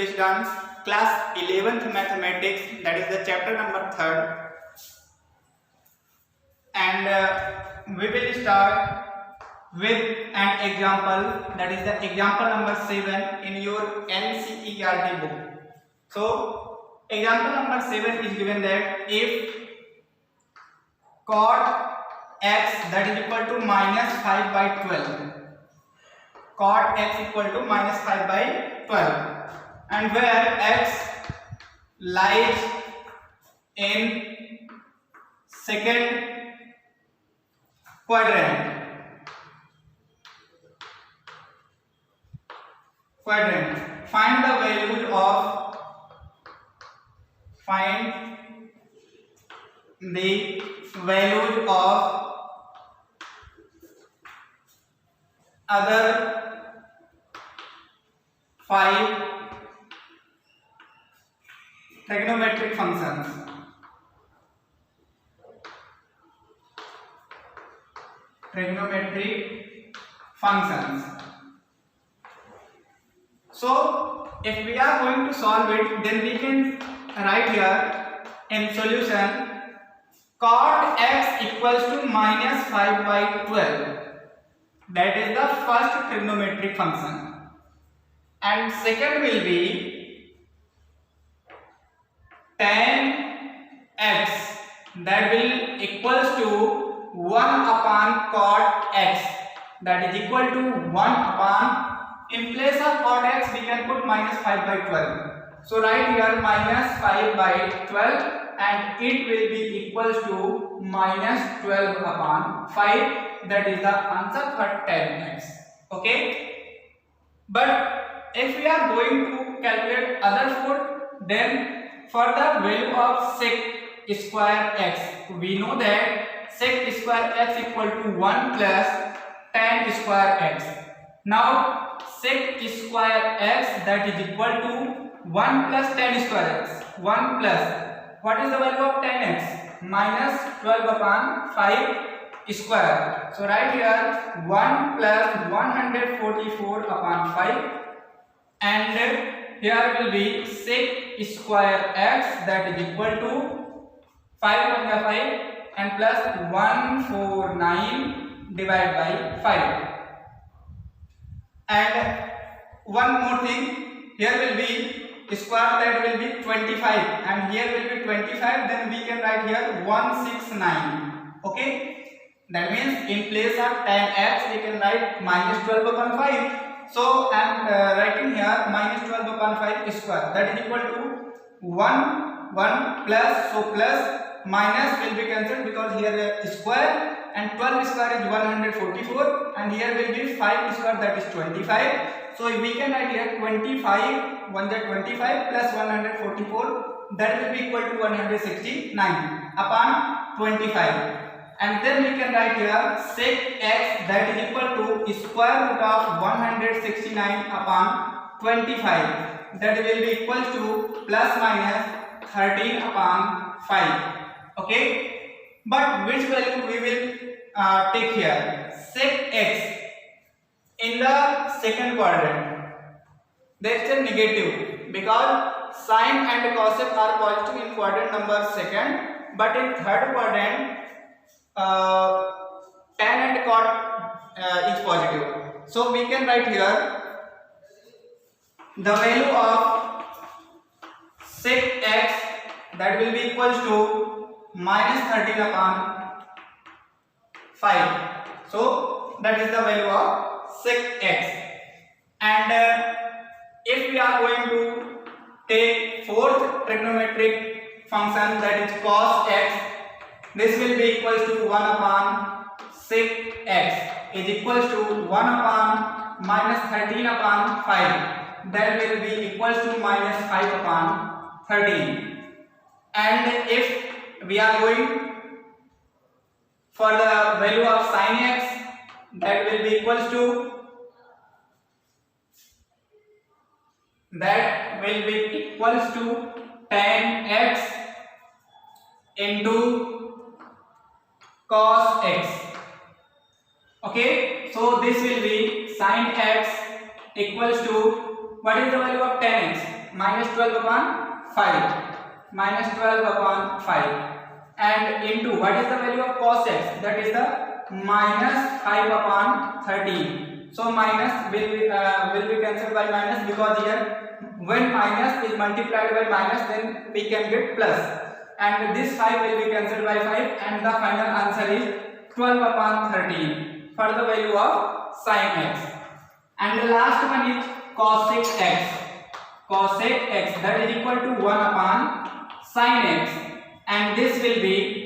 based on class 11th mathematics, that is the chapter number 3rd, and we will start with an example, that is the example number 7 in your NCERT book. So example number 7 is given that if cot x that is equal to minus 5 by 12, cot x equal to minus 5 by 12, and where x lies in second quadrant. Find the values of other 5 trigonometric functions. So if we are going to solve it, then we can write here in solution cot x equals to minus 5 by 12. That is the first trigonometric function, and second will be tan x that will equals to 1 upon cot x, that is equal to 1 upon, in place of cot x we can put minus 5 by 12. So write here minus 5 by 12 and it will be equals to minus 12 upon 5. That is the answer for tan x. Okay. But if we are going to calculate other foot, then for the value of sec square x, we know that sec square x equal to 1 plus tan square x. Now sec square x that is equal to 1 plus tan square x. 1 plus, what is the value of tan x? Minus 12 upon 5 square. So write here 1 plus 144 upon 5, and here will be sec square x that is equal to 5 1 by 5 and plus 149 divided by 5. And one more thing, here will be square, that will be 25, and here will be 25, then we can write here 169. Okay, that means in place of tan x we can write minus 12 upon 5. So I am writing here minus 12 upon 5 square, that is equal to 1 plus, so plus minus will be cancelled because here is square, and 12 square is 144, and here will be 5 square, that is 25. So we can write here 25 1 is 25 plus 144, that will be equal to 169 upon 25. And then we can write here sec x that is equal to square root of 169 upon 25, that will be equal to plus minus 13 upon 5. Okay, but which value we will take here? Sec x in the second quadrant, there is a negative because sine and cosec are positive in quadrant number second, but in third quadrant tan and cot is positive. So we can write here the value of sec x that will be equals to minus 13 upon 5. So that is the value of sec x. And if we are going to take fourth trigonometric function, that is cos x, this will be equals to 1 upon sec x is equals to 1 upon minus 13 upon 5, that will be equals to minus 5 upon 13. And if we are going for the value of sin x, that will be equals to tan x into cos x. Okay, so this will be sin x equals to, what is the value of tan x? minus 12 upon 5, minus 12 upon 5, and into what is the value of cos x? That is the minus 5 upon 13. So minus will be cancelled by minus, because here when minus is multiplied by minus, then we can get plus, and this 5 will be cancelled by 5, and the final answer is 12 upon 13 for the value of sin x. And the last one is cosec x. Cosec x, that is equal to 1 upon sin x, and this will be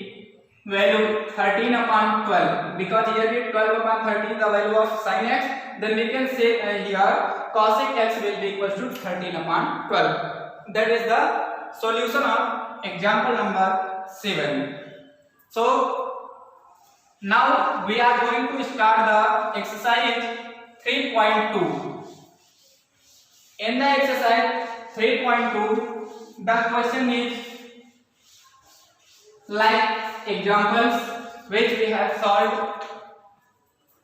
value 13 upon 12, because here is 12 upon 13 the value of sin x, then we can say here cosec x will be equal to 13 upon 12. That is the solution of example number 7. So now we are going to start the exercise 3.2. In the exercise 3.2, the question is like examples which we have solved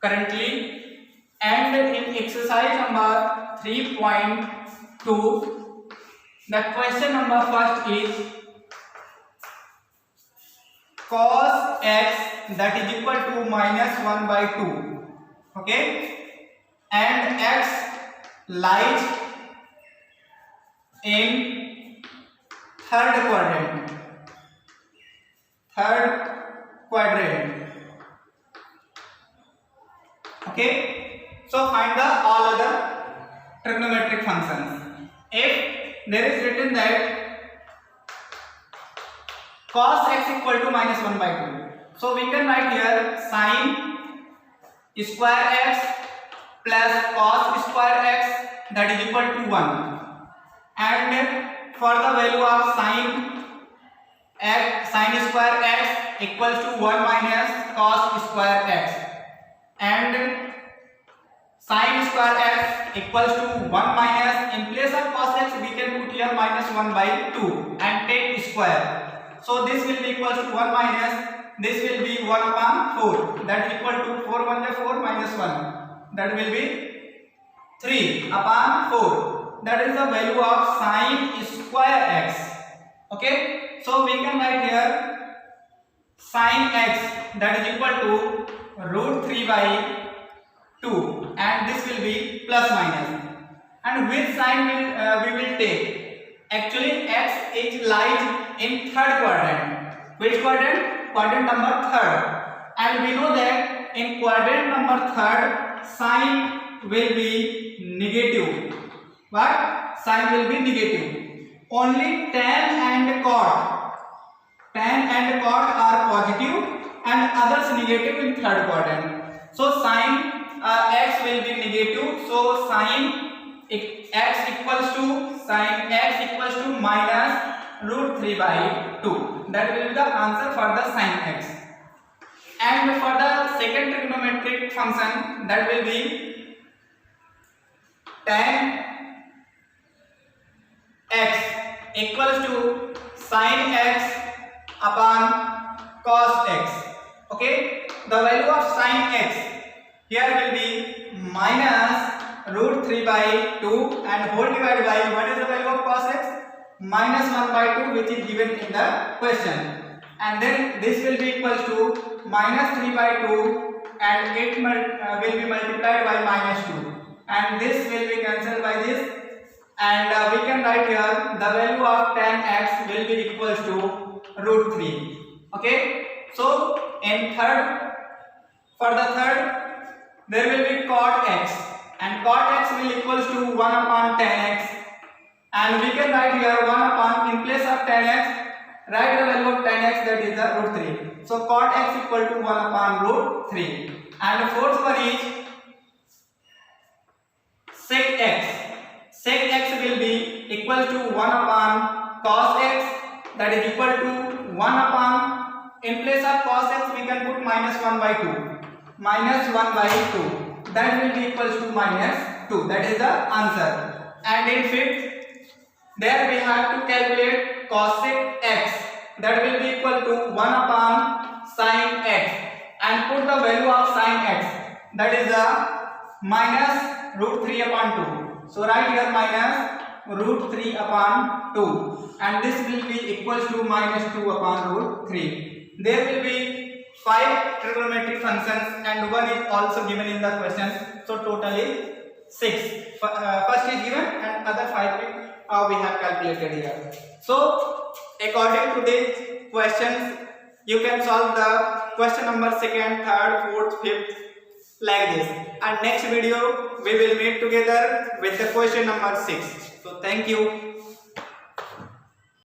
currently, and in exercise number 3.2, the question number first is cos x, that is equal to minus 1 by 2, okay, and x lies in third quadrant, okay. So find the all other trigonometric functions. If there is written that cos x equal to minus 1 by 2, so we can write here sin square x plus cos square x, that is equal to 1, and for the value of sin square x equals to 1 minus cos square x, and sin square x equals to 1 minus, in place of cos x we can put here minus 1 by 2 and take square. So this will be equals to 1 minus, this will be 1 upon 4, that is equal to 4 1 is 4 minus 1, that will be 3 upon 4, that is the value of sin square x, okay. So we can write here sin x, that is equal to root 3 by 2, and this will be plus minus, and which sign we will take? Actually x is lies in third quadrant. Which quadrant? Quadrant number third, and we know that in quadrant number third sign will be negative. What? Sign will be negative. Only tan and cot are positive and others negative in third quadrant. So sin x will be negative, so sin x equals to minus root 3 by 2. That will be the answer for the sin x. And for the second trigonometric function, that will be tan x equals to sin x upon cos x, okay. The value of sin x here will be minus root 3 by 2 and whole divided by, what is the value of cos x? Minus 1 by 2, which is given in the question, and then this will be equals to minus 3 by 2 and it will be multiplied by minus 2, and this will be cancelled by this, and we can write here the value of tan x will be equals to root 3, okay. So in for the third there will be cot x, and cot x will equals to 1 upon tan x, and we can write here 1 upon, in place of tan x write the value of tan x, that is the root 3. So cot x equal to 1 upon root 3, and fourth one is sec x. Sec x will be equal to 1 upon cos x, that is equal to 1 upon, in place of cos x we can put minus 1 by 2, that will be equals to minus 2, that is the answer. And in fifth, there we have to calculate cosec x, that will be equal to 1 upon sin x, and put the value of sin x, that is the minus root 3 upon 2. So write here minus root 3 upon 2, and this will be equals to minus 2 upon root 3. There will be 5 trigonometric functions and one is also given in the question, so total is 6. First is given and other 5 we have calculated here. So according to these questions you can solve the question number 2nd, 3rd, 4th, 5th like this, and next video we will meet together with the question number 6. So thank you.